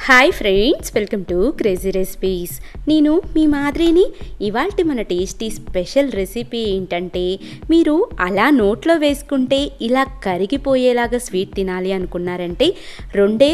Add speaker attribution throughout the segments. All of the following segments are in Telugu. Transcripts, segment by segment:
Speaker 1: Hi friends, welcome to crazy recipes. నేను మీ మాదిరిని. ఇవాల్టి మన టేస్టీ స్పెషల్ రెసిపీ ఏంటంటే, మీరు అలా నోట్లో వేసుకుంటే ఇలా కరిగిపోయేలాగా స్వీట్ తినాలి అనుకున్నారంటే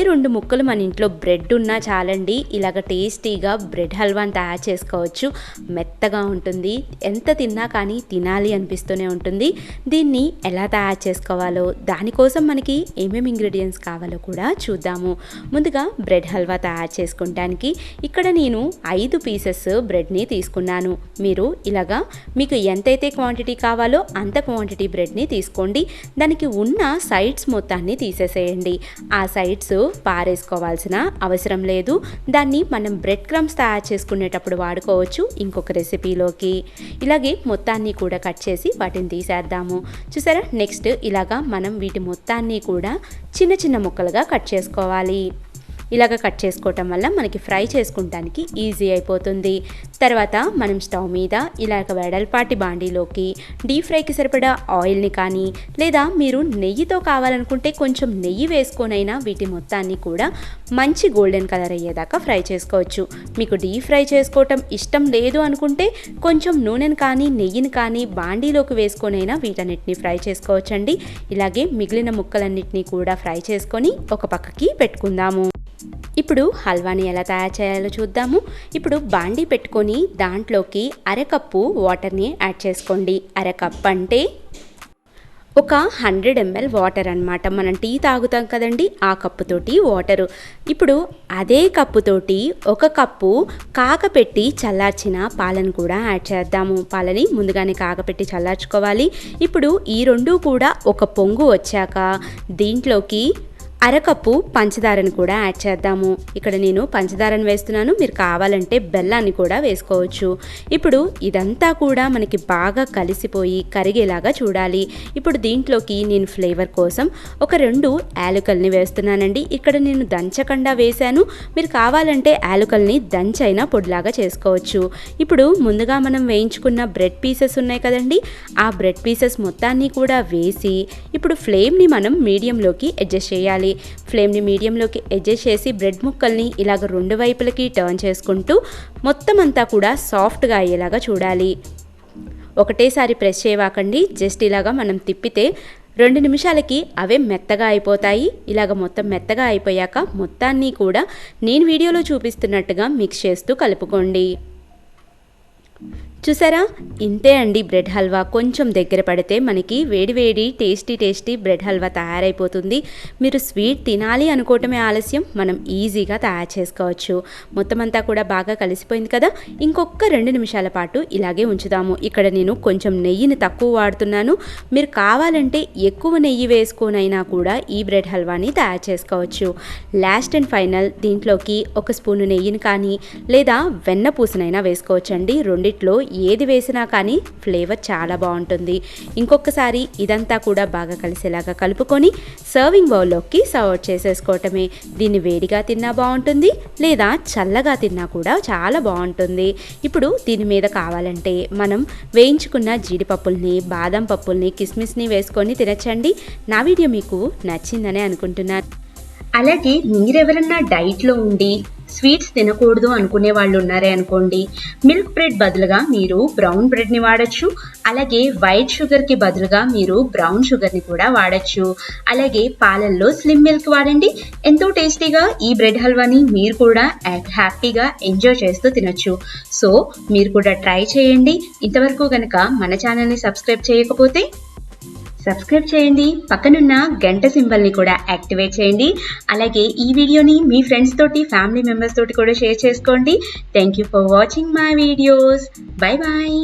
Speaker 1: రెండు ముక్కలు మన ఇంట్లో బ్రెడ్ ఉన్నా చాలండి. ఇలాగ టేస్టీగా బ్రెడ్ హల్వాని తయారు చేసుకోవచ్చు. మెత్తగా ఉంటుంది, ఎంత తిన్నా కానీ తినాలి అనిపిస్తూనే ఉంటుంది. దీన్ని ఎలా తయారు చేసుకోవాలో, దానికోసం మనకి ఏమేమి ఇంగ్రీడియంట్స్ కావాలో కూడా చూద్దాము. ముందుగా బ్రెడ్ హల్వా తయారు చేసుకుంటానికి ఇక్కడ నేను 5 పీసెస్ బ్రెడ్ని తీసుకున్నాను. మీరు ఇలాగా మీకు ఎంతైతే క్వాంటిటీ కావాలో అంత క్వాంటిటీ బ్రెడ్ని తీసుకోండి. దానికి ఉన్న సైడ్స్ మొత్తాన్ని తీసేసేయండి. ఆ సైడ్స్ పారేసుకోవాల్సిన అవసరం లేదు. దాన్ని మనం బ్రెడ్ క్రమ్స్ తయారు చేసుకునేటప్పుడు వాడుకోవచ్చు ఇంకొక రెసిపీలోకి. ఇలాగే మొత్తాన్ని కూడా కట్ చేసి వాటిని తీసేద్దాము. చూసారా, నెక్స్ట్ ఇలాగా మనం వీటి మొత్తాన్ని కూడా చిన్న చిన్న ముక్కలుగా కట్ చేసుకోవాలి. ఇలాగ కట్ చేసుకోవటం వల్ల మనకి ఫ్రై చేసుకుంటానికి ఈజీ అయిపోతుంది. తర్వాత మనం స్టవ్ మీద ఇలాగ వెడల్పాటి బాండీలోకి డీప్ ఫ్రైకి సరిపడా ఆయిల్ని కానీ, లేదా మీరు నెయ్యితో కావాలనుకుంటే కొంచెం నెయ్యి వేసుకొనైనా వీటి మొత్తాన్ని కూడా మంచి గోల్డెన్ కలర్ అయ్యేదాకా ఫ్రై చేసుకోవచ్చు. మీకు డీప్ ఫ్రై చేసుకోవటం ఇష్టం లేదు అనుకుంటే కొంచెం నూనెని కానీ నెయ్యిని కానీ బాండీలోకి వేసుకొనైనా వీటన్నిటిని ఫ్రై చేసుకోవచ్చండి. ఇలాగే మిగిలిన ముక్కలన్నిటినీ కూడా ఫ్రై చేసుకొని ఒక పక్కకి పెట్టుకుందాము. ఇప్పుడు హల్వాని ఎలా తయారు చేయాలో చూద్దాము. ఇప్పుడు బాండీ పెట్టుకొని దాంట్లోకి అరకప్పు వాటర్ని యాడ్ చేసుకోండి. అరకప్ అంటే ఒక 100 ml వాటర్ అనమాట. మనం టీ తాగుతాం కదండి, ఆ కప్పుతోటి వాటరు. ఇప్పుడు అదే కప్పుతోటి 1 కప్పు కాగపెట్టి చల్లార్చిన పాలను కూడా యాడ్ చేద్దాము. పాలని ముందుగానే కాగపెట్టి చల్లార్చుకోవాలి. ఇప్పుడు ఈ రెండు కూడా ఒక పొంగు వచ్చాక దీంట్లోకి అరకప్పు పంచదారను కూడా యాడ్ చేద్దాము. ఇక్కడ నేను పంచదారను వేస్తున్నాను, మీరు కావాలంటే బెల్లాన్ని కూడా వేసుకోవచ్చు. ఇప్పుడు ఇదంతా కూడా మనకి బాగా కలిసిపోయి కరిగేలాగా చూడాలి. ఇప్పుడు దీంట్లోకి నేను ఫ్లేవర్ కోసం ఒక 2 యాలకుల్ని వేస్తున్నానండి. ఇక్కడ నేను దంచకుండా వేశాను, మీరు కావాలంటే యాలకుల్ని దంచైనా పొడిలాగా చేసుకోవచ్చు. ఇప్పుడు ముందుగా మనం వేయించుకున్న బ్రెడ్ పీసెస్ ఉన్నాయి కదండి, ఆ బ్రెడ్ పీసెస్ మొత్తాన్ని కూడా వేసి ఇప్పుడు ఫ్లేమ్ని మనం మీడియంలోకి అడ్జస్ట్ చేయాలి. ఫ్లేమ్ని మీడియంలోకి అడ్జస్ట్ చేసి బ్రెడ్ ముక్కల్ని ఇలాగ 2 వైపులకి టర్న్ చేసుకుంటూ మొత్తం అంతా కూడా సాఫ్ట్గా అయ్యేలాగా చూడాలి. ఒకటేసారి ప్రెస్ చేయవాకండి, జస్ట్ ఇలాగా మనం తిప్పితే 2 నిమిషాలకి అవే మెత్తగా అయిపోతాయి. ఇలాగ మొత్తం మెత్తగా అయిపోయాక మొత్తాన్ని కూడా నేను వీడియోలో చూపిస్తున్నట్టుగా మిక్స్ చేస్తూ కలుపుకోండి. చూసారా, ఇంతే అండి బ్రెడ్ హల్వా. కొంచెం దగ్గర పడితే మనకి వేడి టేస్టీ బ్రెడ్ హల్వా తయారైపోతుంది. మీరు స్వీట్ తినాలి అనుకోవటమే ఆలస్యం, మనం ఈజీగా తయారు చేసుకోవచ్చు. మొత్తం అంతా కూడా బాగా కలిసిపోయింది కదా. ఇంకొక 2 నిమిషాల పాటు ఇలాగే ఉంచుదాము. ఇక్కడ నేను కొంచెం నెయ్యిని తక్కువ వాడుతున్నాను, మీరు కావాలంటే ఎక్కువ నెయ్యి వేసుకొనైనా కూడా ఈ బ్రెడ్ హల్వాని తయారు చేసుకోవచ్చు. లాస్ట్ అండ్ ఫైనల్ దీంట్లోకి 1 స్పూను నెయ్యిని కానీ లేదా వెన్న పూసనైనా వేసుకోవచ్చండి. రెండిట్లో ఏది వేసినా కానీ ఫ్లేవర్ చాలా బాగుంటుంది. ఇంకొకసారి ఇదంతా కూడా బాగా కలిసేలాగా కలుపుకొని సర్వింగ్ బౌల్లోకి సర్వ్ చేసేసుకోవటమే. దీన్ని వేడిగా తిన్నా బాగుంటుంది, లేదా చల్లగా తిన్నా కూడా చాలా బాగుంటుంది. ఇప్పుడు దీని మీద కావాలంటే మనం వేయించుకున్న జీడిపప్పుల్ని, బాదం పప్పుల్ని, కిస్మిస్ని వేసుకొని తినచ్చండి. నా వీడియో మీకు నచ్చిందనే అనుకుంటున్నాను. అలాగే మీరెవరన్నా డైట్లో ఉండి స్వీట్స్ తినకూడదు అనుకునే వాళ్ళు ఉన్నారే అనుకోండి, మిల్క్ బ్రెడ్ బదులుగా మీరు బ్రౌన్ బ్రెడ్ని వాడచ్చు. అలాగే వైట్ షుగర్కి బదులుగా మీరు బ్రౌన్ షుగర్ని కూడా వాడచ్చు. అలాగే పాలల్లో స్లిమ్ మిల్క్ వాడండి. ఎంతో టేస్టీగా ఈ బ్రెడ్ హల్వాని మీరు కూడా హ్యాపీగా ఎంజాయ్ చేస్తూ తినచ్చు. సో మీరు కూడా ట్రై చేయండి. ఇంతవరకు కనుక మన ఛానల్ని సబ్స్క్రైబ్ చేయకపోతే సబ్స్క్రైబ్ చేయండి. పక్కనున్న గంట సింబల్ని కూడా యాక్టివేట్ చేయండి. అలాగే ఈ వీడియోని మీ ఫ్రెండ్స్ తోటి, ఫ్యామిలీ మెంబర్స్ తోటి కూడా షేర్ చేసుకోండి. Thank you for watching my videos. Bye bye.